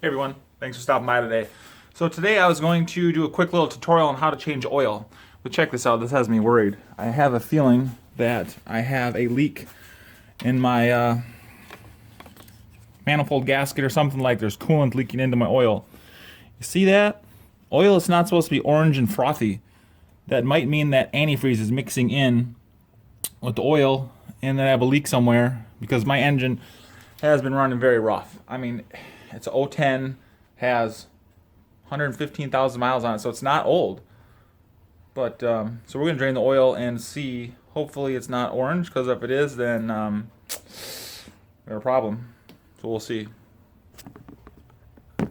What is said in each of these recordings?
Hey everyone, thanks for stopping by today. So today I was going to do a quick little tutorial on how to change oil. But check this out, this has me worried. I have a feeling that I have a leak in my manifold gasket or something, like there's coolant leaking into my oil. You see that? Oil is not supposed to be orange and frothy. That might mean that antifreeze is mixing in with the oil and then I have a leak somewhere because my engine has been running very rough. I mean, it's a 010, has 115,000 miles on it, so it's not old. But so we're gonna drain the oil and see. Hopefully, it's not orange, because if it is, then we have a problem. So we'll see. So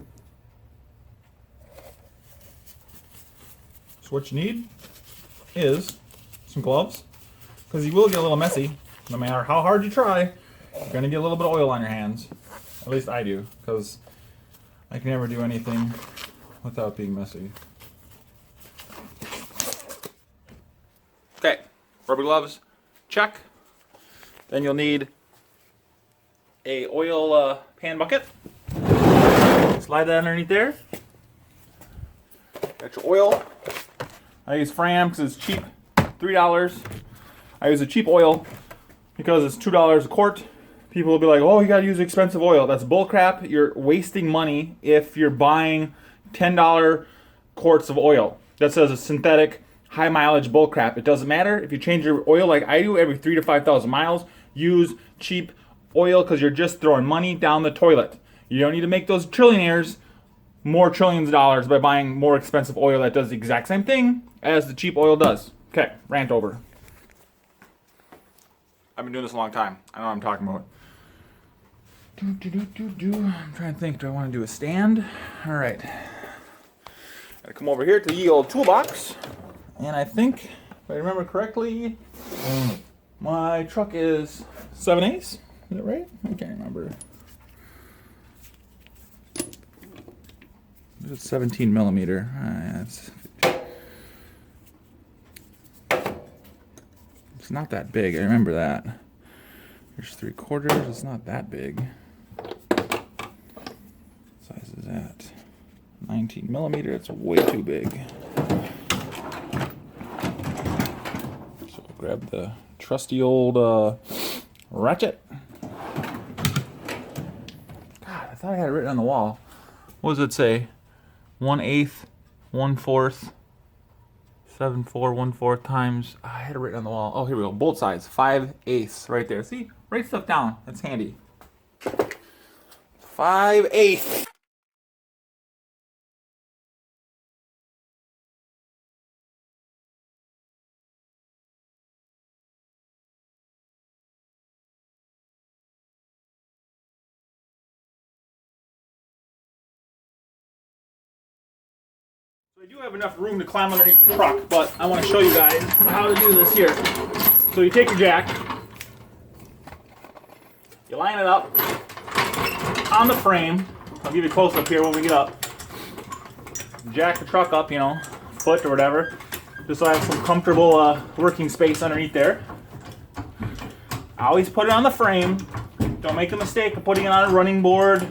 what you need is some gloves, because you will get a little messy. No matter how hard you try, you're gonna get a little bit of oil on your hands. At least I do, because I can never do anything without being messy. Okay, rubber gloves, check. Then you'll need a oil pan bucket. Slide that underneath there. Got your oil. I use Fram because it's cheap, $3. I use a cheap oil because it's $2 a quart. People will be like, oh, you gotta use expensive oil. That's bullcrap. You're wasting money if you're buying $10 quarts of oil that says it's synthetic, high mileage bullcrap. It doesn't matter. If you change your oil like I do every 3,000 to 5,000 miles, use cheap oil because you're just throwing money down the toilet. You don't need to make those trillionaires more trillions of dollars by buying more expensive oil that does the exact same thing as the cheap oil does. Okay, rant over. I've been doing this a long time. I know what I'm talking about. I'm trying to think, do I want to do a stand? All right. Gotta come over here to the ye old toolbox. And I think, if I remember correctly, my truck is 7/8. Is that right? I can't remember. It's 17 millimeter. It's not that big. I remember that. There's 3/4. It's not that big. What size is that? 19 millimeter. It's way too big. So I'll grab the trusty old ratchet. God, I thought I had it written on the wall. What does it say? 1/8, 1/4, 7/4, 1/4 times. I had it written on the wall. Oh, here we go. Both sides. 5/8 right there. See? Write stuff down. That's handy. 5/8. So I do have enough room to climb underneath the truck, but I want to show you guys how to do this here. So you take your jack, you line it up on the frame. I'll give you a close up here when we get up. Jack the truck up, foot or whatever, just so I have some comfortable working space underneath there. I always put it on the frame. Don't make the mistake of putting it on a running board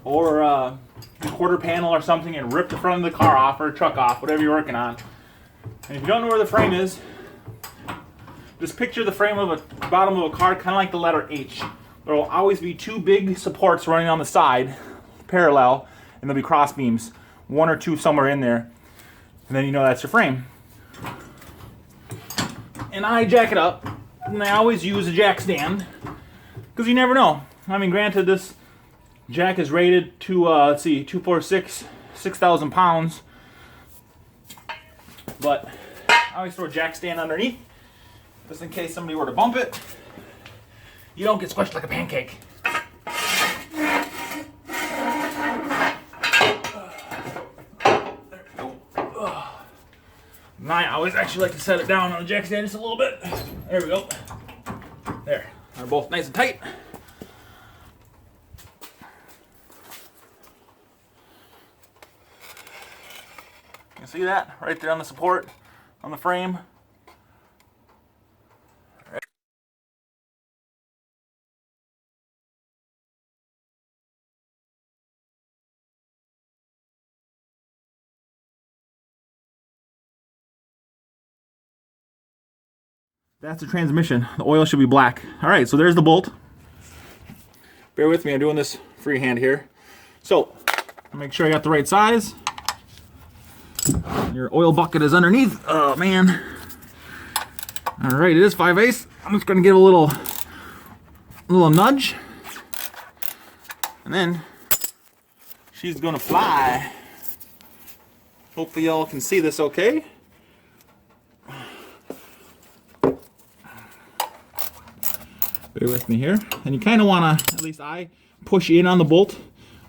or a quarter panel or something and rip the front of the car off or truck off, whatever you're working on. And if you don't know where the frame is, just picture the frame of a bottom of a car kind of like the letter H. There will always be two big supports running on the side, parallel, and there'll be cross beams, one or two somewhere in there, and then you know that's your frame. And I jack it up, and I always use a jack stand, because you never know. I mean, granted, this jack is rated to, 246, 6,000 pounds, but I always throw a jack stand underneath, just in case somebody were to bump it. You don't get squished like a pancake. I always actually like to set it down on the jack stand just a little bit. There we go. There. They're both nice and tight. You see that? Right there on the support, on the frame. That's the transmission. The oil should be black. All right, so there's the bolt. Bear with me, I'm doing this freehand here. So, make sure I got the right size. Your oil bucket is underneath. Oh man. All right, it is 5/8. I'm just gonna give a little nudge, and then she's gonna fly. Hopefully y'all can see this okay. Bear with me here. And you kind of want to, at least I, push in on the bolt,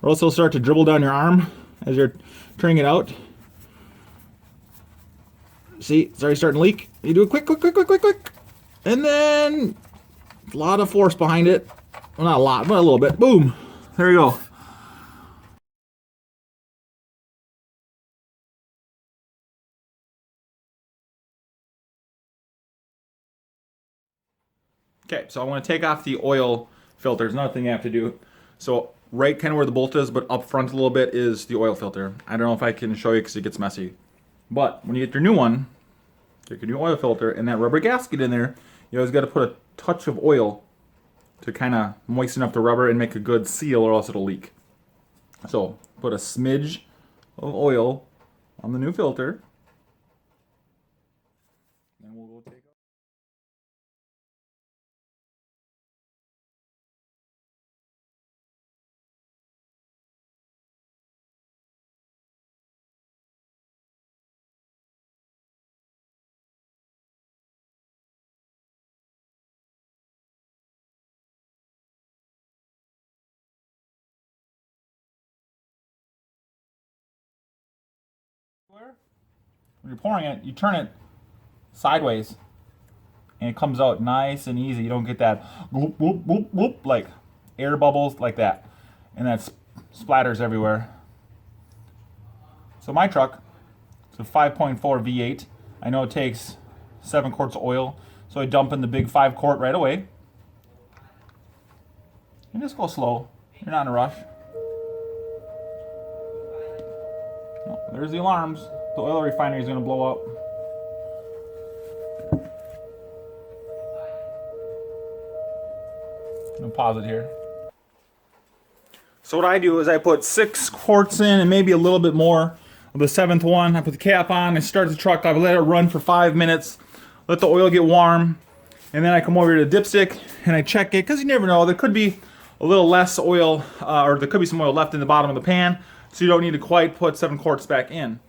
or else it'll start to dribble down your arm as you're turning it out. See, it's already starting to leak. You do it quick. And then, a lot of force behind it. Well, not a lot, but a little bit. Boom. There you go. Okay, so I want to take off the oil filter. There's another thing I have to do. So right kind of where the bolt is, but up front a little bit is the oil filter. I don't know if I can show you because it gets messy. But when you get your new one, take your new oil filter and that rubber gasket in there, you always got to put a touch of oil to kind of moisten up the rubber and make a good seal, or else it'll leak. So put a smidge of oil on the new filter. And we'll go take off. When you're pouring it, you turn it sideways and it comes out nice and easy. You don't get that whoop, whoop, whoop, whoop, like air bubbles like that, and that splatters everywhere. So my truck, it's a 5.4 V8. I know it takes 7 quarts of oil, so I dump in the big 5 quart right away. And just go slow. You're not in a rush. Oh, there's the alarms. The oil refinery is going to blow up. I'm going to pause it here. So what I do is I put 6 quarts in and maybe a little bit more of the 7th one. I put the cap on, I start the truck, I let it run for 5 minutes, let the oil get warm, and then I come over to the dipstick and I check it, because you never know, there could be a little less oil, or there could be some oil left in the bottom of the pan, so you don't need to quite put 7 quarts back in.